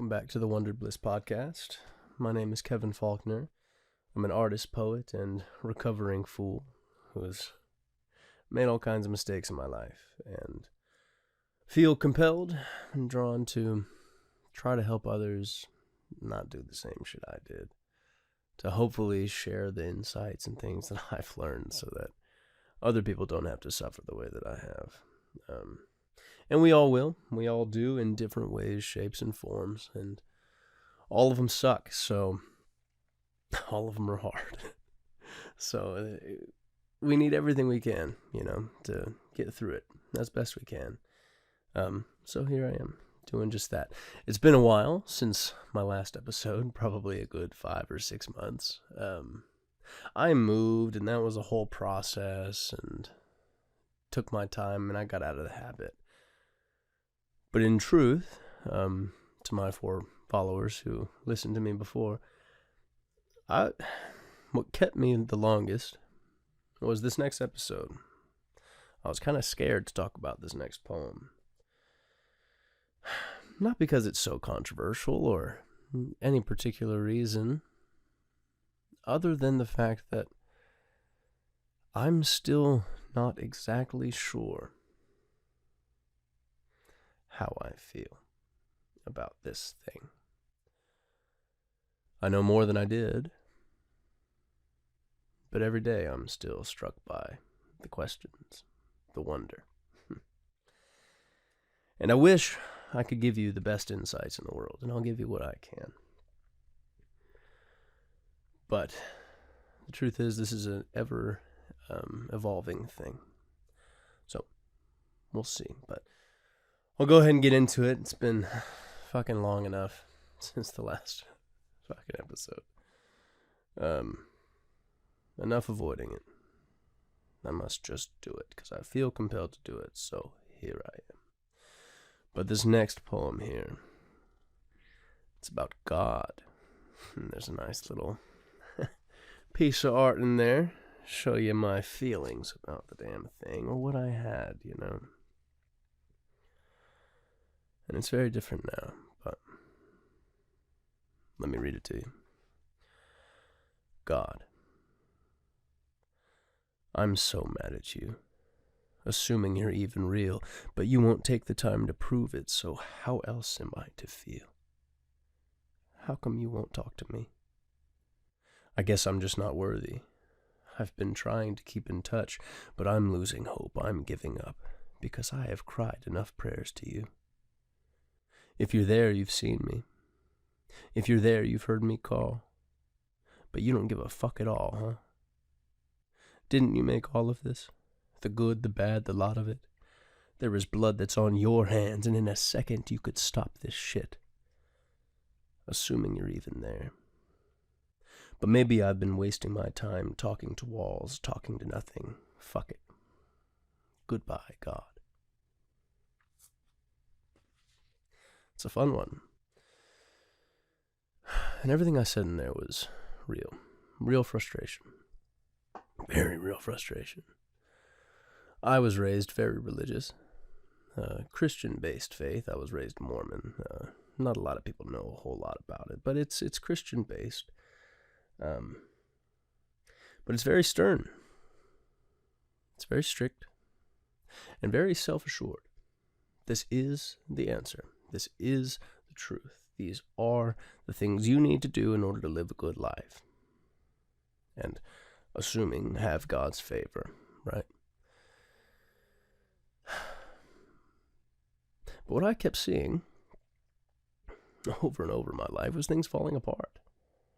welcome back to the Wondered Bliss Podcast. My name is Kevin Faulkner. I'm an artist, poet, and recovering fool who has made all kinds of mistakes in my life and feel compelled and drawn to try to help others not do the same shit I did, to hopefully share the insights and things that I've learned so that other people don't have to suffer the way that I have. And we all will. We all do in different ways, shapes, and forms. And all of them suck, so all of them are hard. So we need everything we can, to get through it as best we can. So here I am, doing just that. It's been a while since my last episode, probably a good 5 or 6 months. I moved, and that was a whole process, and took my time, and I got out of the habit. But in truth, to my 4 followers who listened to me before, what kept me the longest was this next episode. I was kind of scared to talk about this next poem. Not because it's so controversial or any particular reason, other than the fact that I'm still not exactly sure how I feel about this thing. I know more than I did, but every day I'm still struck by the questions, the wonder. And I wish I could give you the best insights in the world, and I'll give you what I can. But the truth is, this is an ever evolving thing. So, we'll see, but I'll go ahead and get into it. It's been fucking long enough since the last fucking episode. Enough avoiding it. I must just do it, because I feel compelled to do it, so here I am. But this next poem here, it's about God. And there's a nice little piece of art in there. Show you my feelings about the damn thing, or what I had, And it's very different now, but let me read it to you. God, I'm so mad at you, assuming you're even real, but you won't take the time to prove it, so how else am I to feel? How come you won't talk to me? I guess I'm just not worthy. I've been trying to keep in touch, but I'm losing hope. I'm giving up, because I have cried enough prayers to you. If you're there, you've seen me. If you're there, you've heard me call. But you don't give a fuck at all, huh? Didn't you make all of this? The good, the bad, the lot of it? There is blood that's on your hands, and in a second you could stop this shit. Assuming you're even there. But maybe I've been wasting my time talking to walls, talking to nothing. Fuck it. Goodbye, God. It's a fun one. And everything I said in there was real. Real frustration. Very real frustration. I was raised very religious. Christian-based faith. I was raised Mormon. Not a lot of people know a whole lot about it, but it's Christian-based. But it's very stern. It's very strict. And very self-assured. This is the answer. This is the truth. These are the things you need to do in order to live a good life. And assuming have God's favor, right? But what I kept seeing over and over in my life was things falling apart.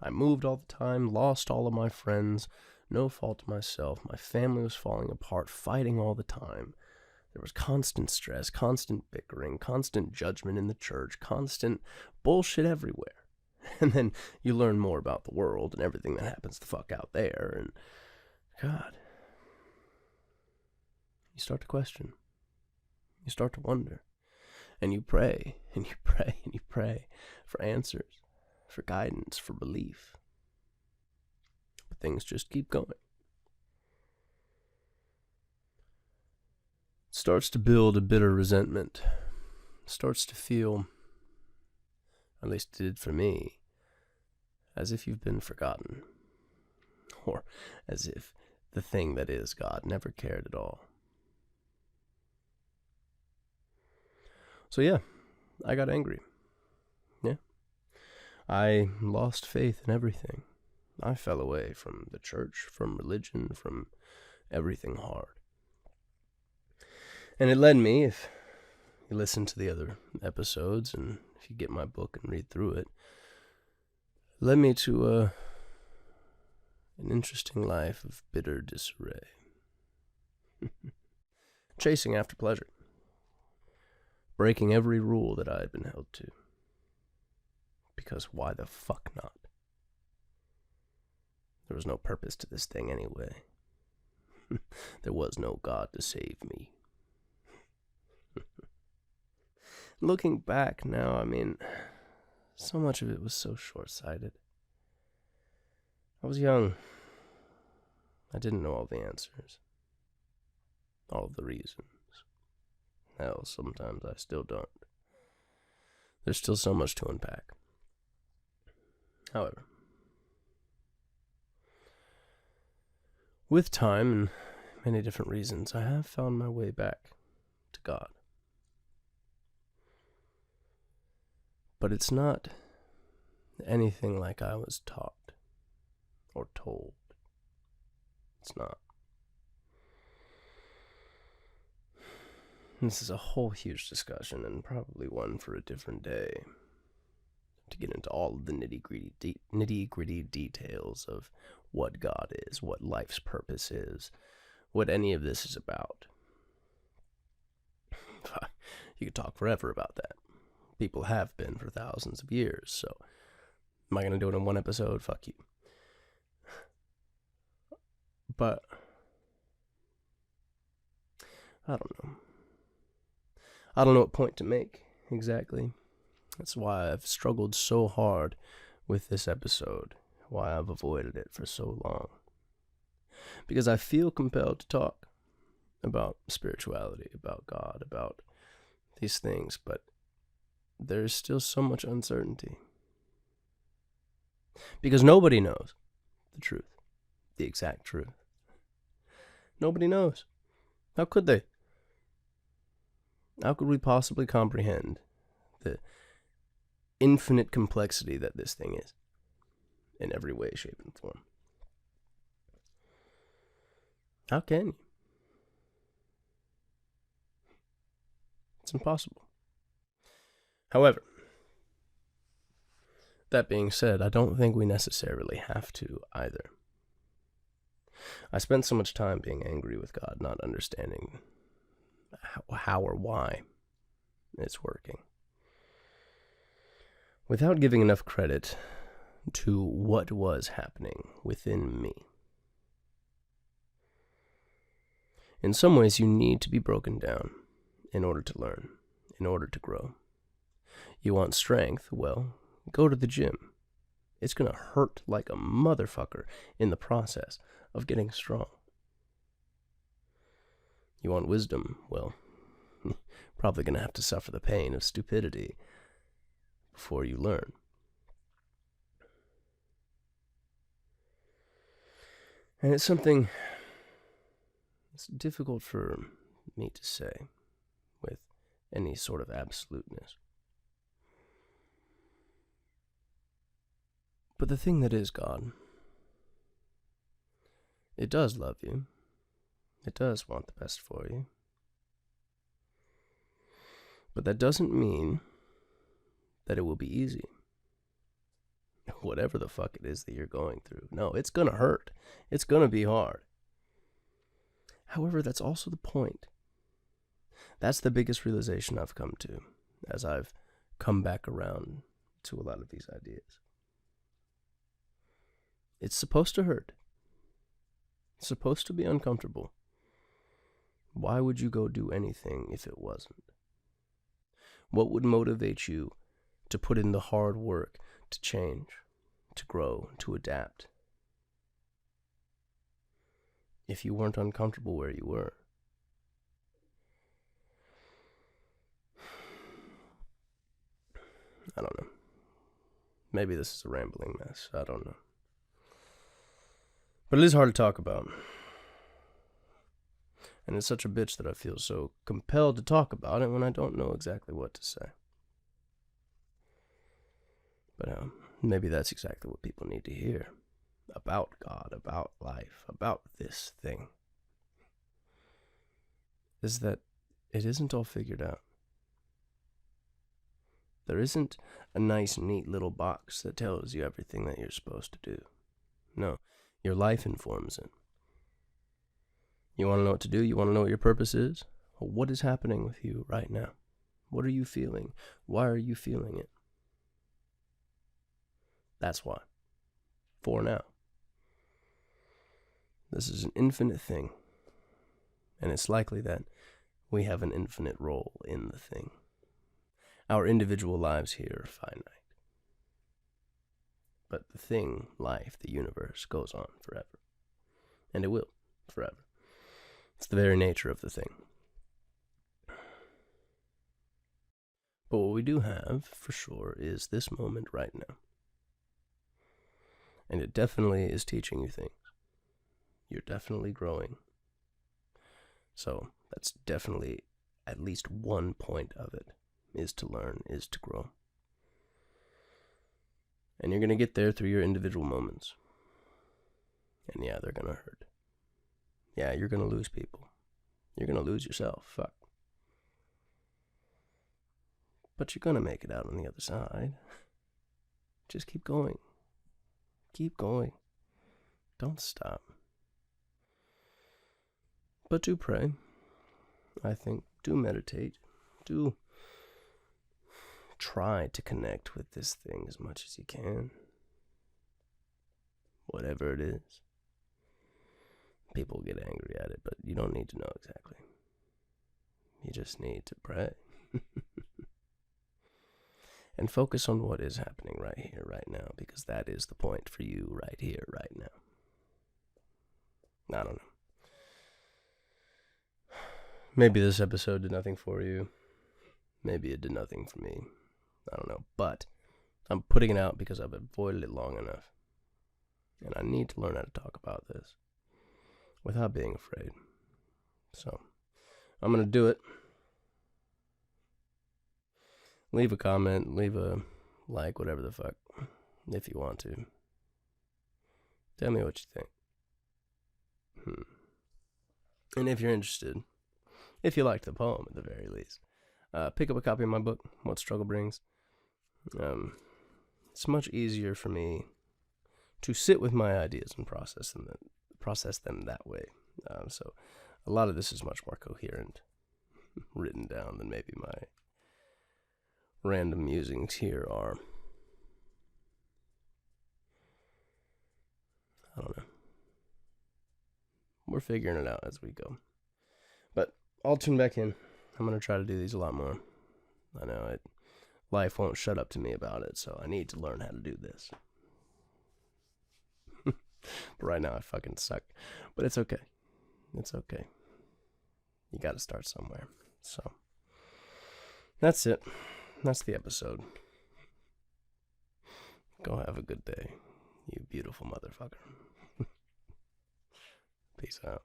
I moved all the time, lost all of my friends, no fault to myself. My family was falling apart, fighting all the time. There was constant stress, constant bickering, constant judgment in the church, constant bullshit everywhere. And then you learn more about the world and everything that happens the fuck out there, and God, you start to question. You start to wonder. And you pray, and you pray, and you pray for answers, for guidance, for belief. But things just keep going. Starts to build a bitter resentment, starts to feel at least it did for me, as if you've been forgotten, or as if the thing that is God never cared at all. So yeah, I got angry. Yeah. I lost faith in everything. I fell away from the church, from religion, from everything hard. And it led me, if you listen to the other episodes and if you get my book and read through it, led me to an interesting life of bitter disarray. Chasing after pleasure. Breaking every rule that I had been held to. Because why the fuck not? There was no purpose to this thing anyway. There was no God to save me. Looking back now, I mean, so much of it was so short-sighted. I was young. I didn't know all the answers. All of the reasons. Hell, sometimes I still don't. There's still so much to unpack. However, with time and many different reasons, I have found my way back to God. But it's not anything like I was taught or told. It's not. This is a whole huge discussion, and probably one for a different day, to get into all of the nitty-gritty details of what God is, what life's purpose is, what any of this is about. You could talk forever about that. People have been for thousands of years, so am I going to do it in one episode? Fuck you. But I don't know. I don't know what point to make exactly. That's why I've struggled so hard with this episode, why I've avoided it for so long. Because I feel compelled to talk about spirituality, about God, about these things, but there's still so much uncertainty. Because nobody knows the truth, the exact truth. Nobody knows. How could they? How could we possibly comprehend the infinite complexity that this thing is in every way, shape, and form? How can you? It's impossible. However, that being said, I don't think we necessarily have to either. I spent so much time being angry with God, not understanding how or why it's working, without giving enough credit to what was happening within me. In some ways, you need to be broken down in order to learn, in order to grow. You want strength? Well, go to the gym. It's going to hurt like a motherfucker in the process of getting strong. You want wisdom? Well, you're probably going to have to suffer the pain of stupidity before you learn. And it's something that's difficult for me to say with any sort of absoluteness. But the thing that is God, it does love you. It does want the best for you. But that doesn't mean that it will be easy. Whatever the fuck it is that you're going through. No, it's going to hurt. It's going to be hard. However, that's also the point. That's the biggest realization I've come to as I've come back around to a lot of these ideas. It's supposed to hurt. It's supposed to be uncomfortable. Why would you go do anything if it wasn't? What would motivate you to put in the hard work, to change, to grow, to adapt, if you weren't uncomfortable where you were? I don't know. Maybe this is a rambling mess. I don't know. But it is hard to talk about. And it's such a bitch that I feel so compelled to talk about it when I don't know exactly what to say. But maybe that's exactly what people need to hear. About God, about life, about this thing. Is that it isn't all figured out. There isn't a nice, neat little box that tells you everything that you're supposed to do. No, your life informs it. You want to know what to do? You want to know what your purpose is? Well, what is happening with you right now? What are you feeling? Why are you feeling it? That's why. For now. This is an infinite thing. And it's likely that we have an infinite role in the thing. Our individual lives here are finite. But the thing, life, the universe, goes on forever. And it will, forever. It's the very nature of the thing. But what we do have, for sure, is this moment right now. And it definitely is teaching you things. You're definitely growing. So that's definitely at least one point of it, is to learn, is to grow. And you're going to get there through your individual moments. And yeah, they're going to hurt. Yeah, you're going to lose people. You're going to lose yourself. Fuck. But you're going to make it out on the other side. Just keep going. Keep going. Don't stop. But do pray. I think. Do meditate. Do try to connect with this thing as much as you can. Whatever it is. People get angry at it, but you don't need to know exactly. You just need to pray. And focus on what is happening right here, right now, because that is the point for you right here, right now. I don't know. Maybe this episode did nothing for you. Maybe it did nothing for me. I don't know. But I'm putting it out because I've avoided it long enough. And I need to learn how to talk about this without being afraid. So, I'm going to do it. Leave a comment, leave a like, whatever the fuck, if you want to. Tell me what you think. And if you're interested, if you liked the poem at the very least, pick up a copy of my book, What Struggle Brings. It's much easier for me to sit with my ideas and process them that way. So a lot of this is much more coherent, written down than maybe my random musings here are. I don't know. We're figuring it out as we go. But I'll tune back in. I'm going to try to do these a lot more. I know life won't shut up to me about it, so I need to learn how to do this. But right now I fucking suck. But it's okay. It's okay. You got to start somewhere. So that's it. That's the episode. Go have a good day, you beautiful motherfucker. Peace out.